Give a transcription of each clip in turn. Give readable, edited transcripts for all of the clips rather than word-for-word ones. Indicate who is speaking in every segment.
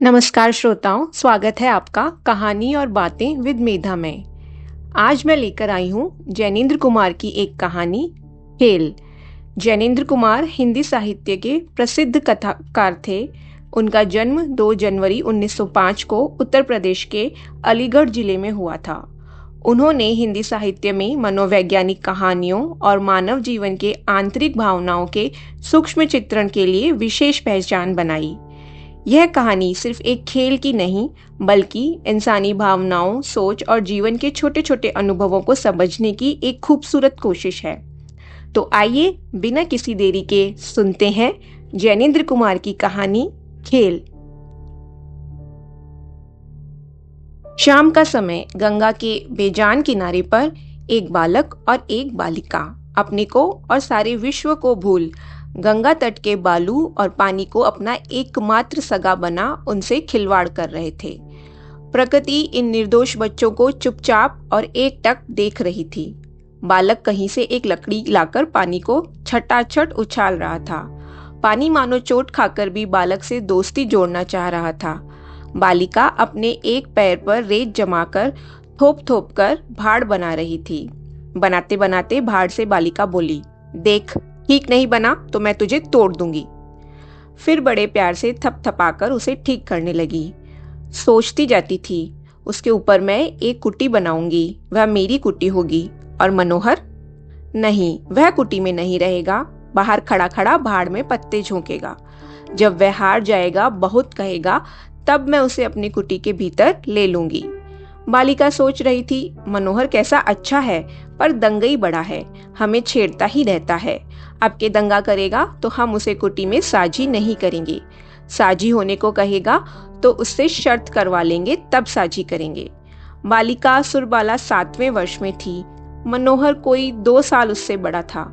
Speaker 1: नमस्कार श्रोताओं, स्वागत है आपका कहानी और बातें विद मेधा में। आज मैं लेकर आई हूँ जैनेंद्र कुमार की एक कहानी, खेल। जैनेंद्र कुमार हिंदी साहित्य के प्रसिद्ध कथाकार थे। उनका जन्म 2 जनवरी 1905 को उत्तर प्रदेश के अलीगढ़ जिले में हुआ था। उन्होंने हिंदी साहित्य में मनोवैज्ञानिक कहानियों और मानव जीवन के आंतरिक भावनाओं के सूक्ष्म चित्रण के लिए विशेष पहचान बनाई। यह कहानी सिर्फ एक खेल की नहीं, बल्कि इंसानी भावनाओं, सोच और जीवन के छोटे छोटे अनुभवों को समझने की एक खूबसूरत कोशिश है। तो आइए बिना किसी देरी के सुनते हैं जैनेंद्र कुमार की कहानी, खेल। शाम का समय गंगा के बेजान किनारे पर एक बालक और एक बालिका अपने को और सारे विश्व को भूल गंगा तट के बालू और पानी को अपना एकमात्र सगा बना उनसे खिलवाड़ कर रहे थे। प्रकृति इन निर्दोष बच्चों को चुपचाप और एकटक देख रही थी। बालक कहीं से एक लकड़ी लाकर पानी को छटाछट उछाल रहा था। पानी मानो चोट खाकर भी बालक से दोस्ती जोड़ना चाह रहा था। बालिका अपने एक पैर पर रेत जमाकर थोप थोप कर भाड़ बना रही थी। बनाते बनाते भाड़ से बालिका बोली, देख, ठीक नहीं बना तो मैं तुझे तोड़ दूंगी। फिर बड़े प्यार से थपथपाकर उसे ठीक करने लगी। सोचती जाती थी, उसके ऊपर मैं एक कुटी बनाऊंगी, वह मेरी कुटी होगी। और मनोहर? नहीं, वह कुटी में नहीं रहेगा, बाहर खड़ा खड़ा भाड़ में पत्ते झोंकेगा। जब वह हार जाएगा, बहुत कहेगा, तब मैं उसे अपनी कुटी के भीतर ले लूंगी। बालिका सोच रही थी, मनोहर कैसा अच्छा है, पर दंगई बड़ा है, हमें छेड़ता ही रहता है। अब के दंगा करेगा तो हम उसे कुटी में साझी नहीं करेंगे। साझी होने को कहेगा तो उससे शर्त करवा लेंगे, तब साझी करेंगे। बालिका सुरबाला 7वें वर्ष में थी। मनोहर कोई 2 साल उससे बड़ा था।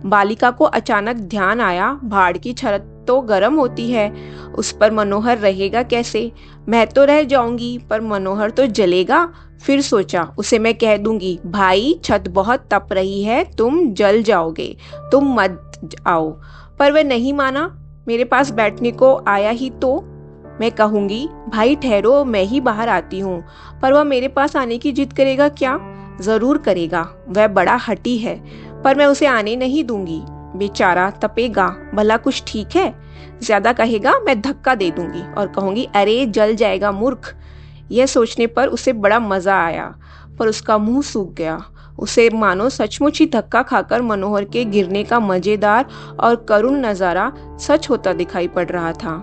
Speaker 1: बालिका को अचानक ध्यान आया, भाड़ की छत तो गर्म होती है, उस पर मनोहर रहेगा कैसे? मैं तो रह जाऊंगी, पर मनोहर तो जलेगा। फिर सोचा, उसे मैं कह दूंगी, भाई छत बहुत तप रही है, तुम जल जाओगे, तुम मत आओ। पर वह नहीं माना। मेरे पास बैठने को आया ही तो मैं कहूंगी, भाई ठहरो, मैं ही बाहर आती हूँ। पर वह मेरे पास आने की जिद करेगा क्या? जरूर करेगा, वह बड़ा हठी है, पर मैं उसे आने नहीं दूंगी। बेचारा तपेगा, भला कुछ ठीक है? ज्यादा कहेगा, मैं धक्का दे दूंगी और कहूंगी, अरे जल जाएगा मूर्ख। यह सोचने पर उसे बड़ा मजा आया, पर उसका मुंह सूख गया। उसे मानो सचमुच ही धक्का खाकर मनोहर के गिरने का मजेदार और करुण नजारा सच होता दिखाई पड़ रहा था।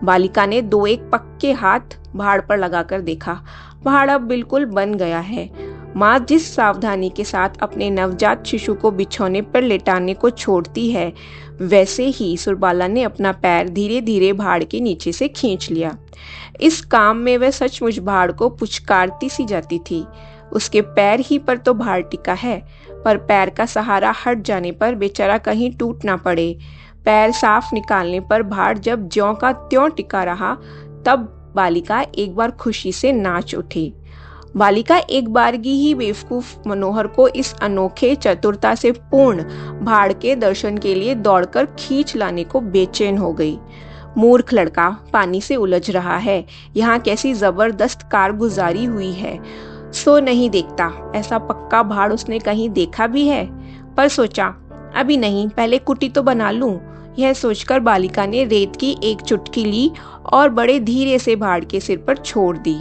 Speaker 1: बालिका ने 2-1 पक्के हाथ भाड़ पर लगाकर देखा। भाड़ अब बिल्कुल बन गया है। माँ जिस सावधानी के साथ अपने नवजात शिशु को बिछौने पर लेटाने को छोड़ती है, वैसे ही सुरबाला ने अपना पैर धीरे धीरे भाड़ के नीचे से खींच लिया। इस काम में वह सचमुच भाड़ को पुचकारती सी जाती थी। उसके पैर ही पर तो भाड़ टिका है, पर पैर का सहारा हट जाने पर बेचारा कहीं टूट ना पड़े। पैर साफ निकालने पर भाड़ जब ज्यों का त्यों टिका रहा, तब बालिका एक बार खुशी से नाच उठी। बालिका एक बारगी ही बेवकूफ मनोहर को इस अनोखे चतुरता से पूर्ण भाड़ के दर्शन के लिए दौड़कर खींच लाने को बेचैन हो गई। मूर्ख लड़का, पानी से उलझ रहा है, यहाँ कैसी जबरदस्त कारगुजारी हुई है। सो नहीं देखता, ऐसा पक्का भाड़ उसने कहीं देखा भी है? पर सोचा, अभी नहीं, पहले कुटी तो बना लूं। यह सोचकर बालिका ने रेत की एक चुटकी ली और बड़े धीरे से भाड़ के सिर पर छोड़ दी।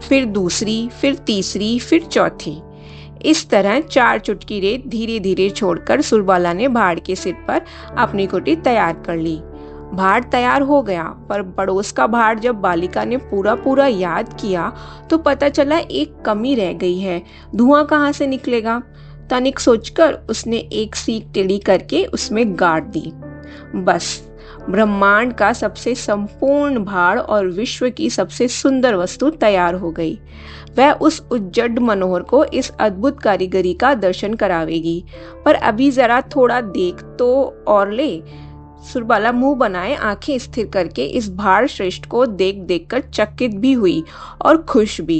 Speaker 1: फिर दूसरी, फिर तीसरी, फिर चौथी। इस तरह 4 चुटकी रेत धीरे धीरे छोड़कर सुरबाला ने भाड़ के सिर पर अपनी कुटी तैयार कर ली। भाड़ तैयार हो गया, पर पड़ोस का भाड़ जब बालिका ने पूरा पूरा याद किया तो पता चला एक कमी रह गई है। धुआं कहाँ से निकलेगा? तनिक सोचकर उसने एक सीख टेढ़ी करके उसमें गाड़ दी। बस, ब्रह्मांड का सबसे संपूर्ण भाड़ और विश्व की सबसे सुंदर वस्तु तैयार हो गई। वह उस उज्जड मनोहर को इस अद्भुत कारीगरी का दर्शन करावेगी। पर अभी जरा थोड़ा देख तो और ले। सुरबाला मुंह बनाए आंखें स्थिर करके इस भाड़ श्रेष्ठ को देख देख कर चकित भी हुई और खुश भी।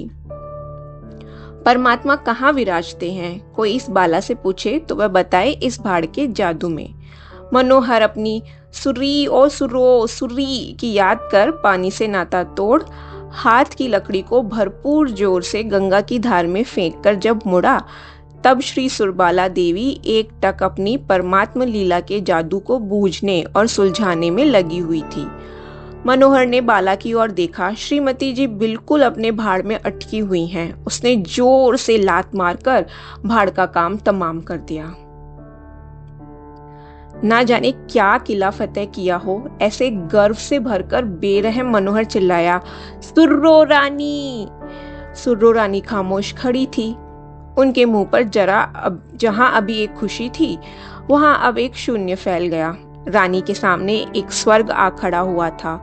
Speaker 1: परमात्मा कहाँ विराजते हैं? कोई इस बाला से पूछे तो वह बताए, इस भाड़ के जादू में। मनोहर अपनी सुरी और सुरी की याद कर पानी से नाता तोड़ हाथ की लकड़ी को भरपूर जोर से गंगा की धार में फेंक कर जब मुड़ा, तब श्री सुरबाला देवी एकटक अपनी परमात्म लीला के जादू को बूझने और सुलझाने में लगी हुई थी। मनोहर ने बाला की ओर देखा। श्रीमती जी बिल्कुल अपने भाड़ में अटकी हुई हैं। उसने जोर से लात मारकर भाड़ का काम तमाम कर दिया। ना जाने क्या किला फतेह किया हो, ऐसे गर्व से भरकर बेरहम मनोहर चिल्लाया, सुर्रो रानी। सुर्रो रानी खामोश खड़ी थी। उनके मुंह पर जहां अभी एक खुशी थी, वहां अब एक शून्य फैल गया। रानी के सामने एक स्वर्ग आ खड़ा हुआ था।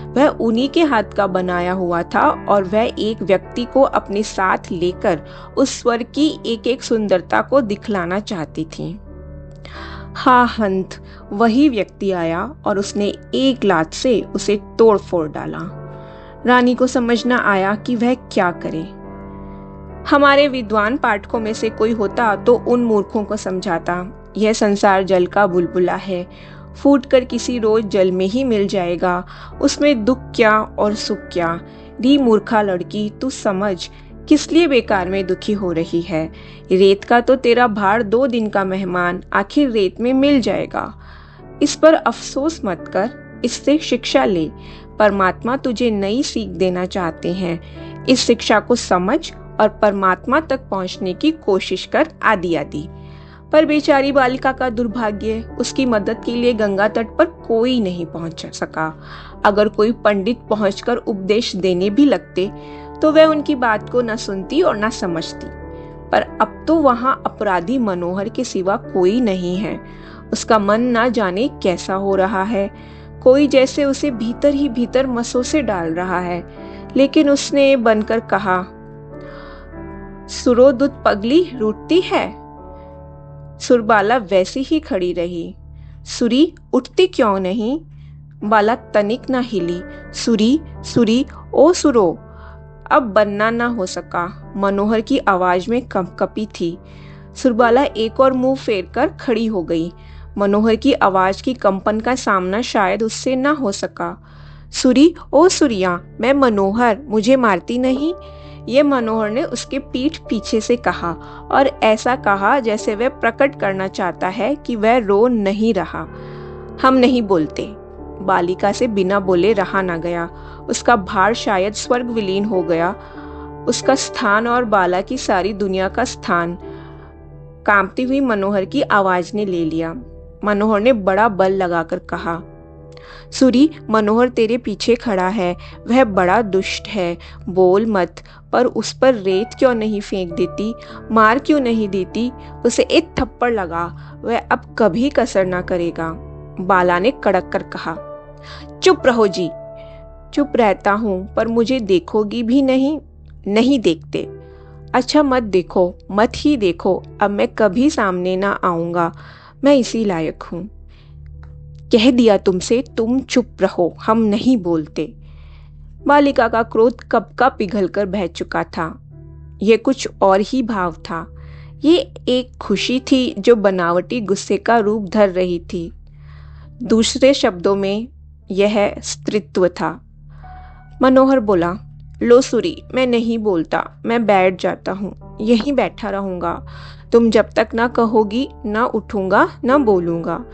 Speaker 1: वह उन्हीं के हाथ का बनाया हुआ था और वह एक व्यक्ति को अपने साथ लेकर उस स्वर्ग की एक एक सुंदरता को दिखलाना चाहती थी। हाँ हंत, वही व्यक्ति आया और उसने एक लात से उसे तोड़ फोड़ डाला। रानी को समझ न आया कि वह क्या करे। हमारे विद्वान पाठकों में से कोई होता तो उन मूर्खों को समझाता, यह संसार जल का बुलबुला है, फूटकर किसी रोज जल में ही मिल जाएगा, उसमें दुख क्या और सुख क्या। दी मूर्खा लड़की, तू समझ किस लिए बेकार में दुखी हो रही है। रेत का तो तेरा भाड़ 2 दिन का मेहमान आखिर रेत में मिल जाएगा। इस पर अफसोस मत कर, इससे शिक्षा ले। परमात्मा तुझे नई सीख देना चाहते हैं। इस शिक्षा को समझ और परमात्मा तक पहुंचने की कोशिश कर। आदि आदि। पर बेचारी बालिका का दुर्भाग्य, उसकी मदद के लिए गंगा तट पर कोई नहीं पहुंच सका। अगर कोई पंडित पहुंचकर उपदेश देने भी लगते तो वह उनकी बात को न सुनती और न समझती। पर अब तो वहां अपराधी मनोहर के सिवा कोई नहीं है। उसका मन ना जाने कैसा हो रहा है, कोई जैसे उसे भीतर ही भीतर मसोसे डाल रहा है। लेकिन उसने बनकर कहा, सुरो दूध पगली रूठती है। सुरबाला वैसी ही खड़ी रही। सुरी उठती क्यों नहीं? बाला तनिक न हिली। सुरी सुरी ओ सुरो। अब बनना न हो सका। मनोहर की आवाज में कंपकपी थी। सुरबाला एक और मुंह फेर कर खड़ी हो गई। मनोहर की आवाज की कंपन का सामना शायद उससे न हो सका। सुरी ओ सुरिया, मैं मनोहर, मुझे मारती नहीं। ये मनोहर ने उसके पीठ पीछे से कहा और ऐसा कहा जैसे वह प्रकट करना चाहता है कि वह रो नहीं रहा। हम नहीं बोलते। बालिका से बिना बोले रहा न गया। उसका भार शायद स्वर्ग विलीन हो गया। उसका स्थान और बाला की सारी दुनिया का स्थान कांपती हुई मनोहर की आवाज ने ले लिया। मनोहर ने बड़ा बल लगाकर कहा, सुरी, मनोहर तेरे पीछे खड़ा है। वह बड़ा दुष्ट है, बोल मत। पर उस पर रेत क्यों नहीं फेंक देती, मार क्यों नहीं देती? उसे एक थप्पड़ लगा, वह अब कभी कसर ना करेगा। बाला ने कड़क कर कहा, चुप रहो जी। चुप रहता हूँ, पर मुझे देखोगी भी नहीं? नहीं देखते। अच्छा मत देखो, मत ही देखो। अब मैं कभी सामने ना आऊंगा। मैं इसी लायक हूँ। कह दिया तुमसे, तुम चुप रहो, हम नहीं बोलते। बालिका का क्रोध कब का पिघलकर बह चुका था। यह कुछ और ही भाव था। ये एक खुशी थी जो बनावटी गुस्से का रूप धर रही थी। दूसरे शब्दों में यह स्त्रीत्व था। मनोहर बोला, लो सुरी, मैं नहीं बोलता, मैं बैठ जाता हूँ, यहीं बैठा रहूंगा। तुम जब तक ना कहोगी ना उठूंगा ना बोलूंगा।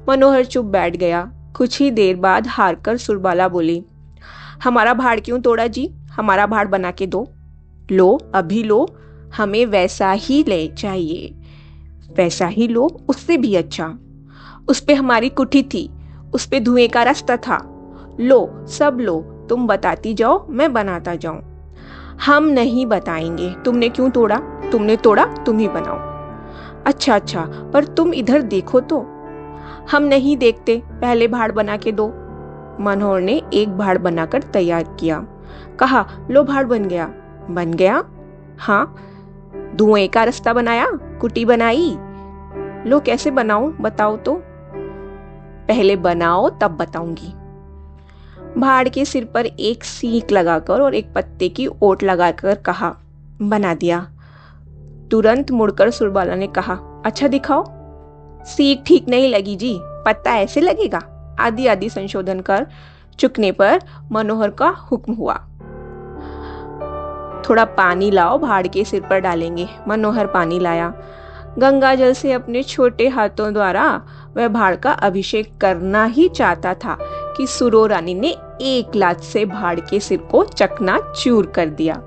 Speaker 1: मनोहर चुप बैठ गया। कुछ ही देर बाद हारकर सुरबाला बोली, हमारा भाड़ क्यों तोड़ा जी? हमारा भाड़ बना के दो। लो, अभी लो। हमें वैसा ही ले चाहिए। वैसा ही लो, उससे भी अच्छा। उस पे हमारी कुठी थी, उस पे धुएं का रास्ता था। लो, सब लो। तुम बताती जाओ, मैं बनाता जाऊं। हम नहीं बताएंगे। तुमने क्यों तोड़ा? तुमने तोड़ा, तुम ही बनाओ। अच्छा अच्छा, पर तुम इधर देखो तो। हम नहीं देखते, पहले भाड़ बना के दो। मनोहर ने एक भाड़ बनाकर तैयार किया। कहा, लो भाड़ बन गया। बन गया? हाँ। धुएं का रास्ता बनाया, कुटी बनाई। लो, कैसे बनाऊं बताओ तो। पहले बनाओ तब बताऊंगी। भाड़ के सिर पर एक सीख लगाकर और एक पत्ते की ओट लगाकर कहा, बना दिया। तुरंत मुड़कर सुरबाला ने कहा, अच्छा दिखाओ। सीख ठीक नहीं लगी जी, पत्ता ऐसे लगेगा आदि आदि संशोधन कर चुकने पर मनोहर का हुक्म हुआ। थोड़ा पानी लाओ, भाड़ के सिर पर डालेंगे। मनोहर पानी लाया। गंगा जल से अपने छोटे हाथों द्वारा वह भाड़ का अभिषेक करना ही चाहता था कि सुरो रानी ने एक लात से भाड़ के सिर को चकनाचूर कर दिया।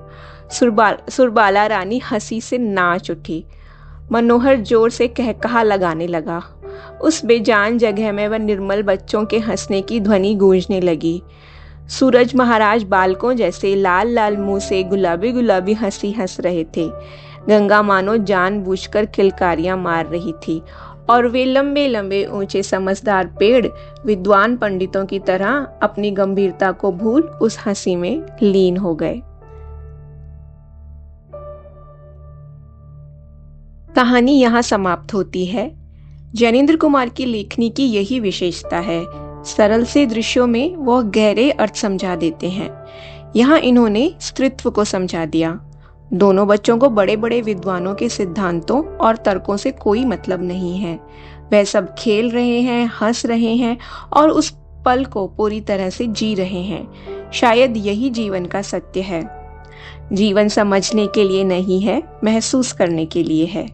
Speaker 1: सुरबाला रानी हंसी से नाच उठी। मनोहर जोर से कहकहा लगाने लगा। उस बेजान जगह में वह निर्मल बच्चों के हंसने की ध्वनि गूंजने लगी। सूरज महाराज बालकों जैसे लाल लाल मुंह से गुलाबी गुलाबी हंसी हंस रहे थे। गंगा मानो जानबूझकर किलकारियां मार रही थी और वे लंबे लंबे ऊंचे समझदार पेड़ विद्वान पंडितों की तरह अपनी गंभीरता को भूल उस हंसी में लीन हो गए। कहानी यहाँ समाप्त होती है। जैनेंद्र कुमार की लेखनी की यही विशेषता है, सरल से दृश्यों में वह गहरे अर्थ समझा देते हैं। यहाँ इन्होंने स्त्रीत्व को समझा दिया। दोनों बच्चों को बड़े बड़े विद्वानों के सिद्धांतों और तर्कों से कोई मतलब नहीं है। वह सब खेल रहे हैं, हंस रहे हैं और उस पल को पूरी तरह से जी रहे हैं। शायद यही जीवन का सत्य है। जीवन समझने के लिए नहीं है, महसूस करने के लिए है।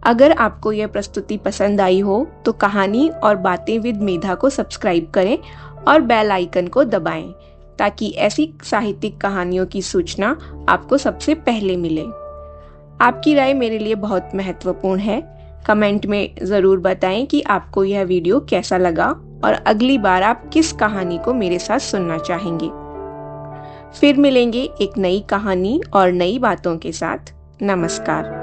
Speaker 1: अगर आपको यह प्रस्तुति पसंद आई हो तो कहानी और बातें विद मेधा को सब्सक्राइब करें और बेल आइकन को दबाएं ताकि ऐसी साहित्यिक कहानियों की सूचना आपको सबसे पहले मिले। आपकी राय मेरे लिए बहुत महत्वपूर्ण है। कमेंट में ज़रूर बताएं कि आपको यह वीडियो कैसा लगा और अगली बार आप किस कहानी को मेरे साथ सुनना चाहेंगे। फिर मिलेंगे एक नई कहानी और नई बातों के साथ। नमस्कार।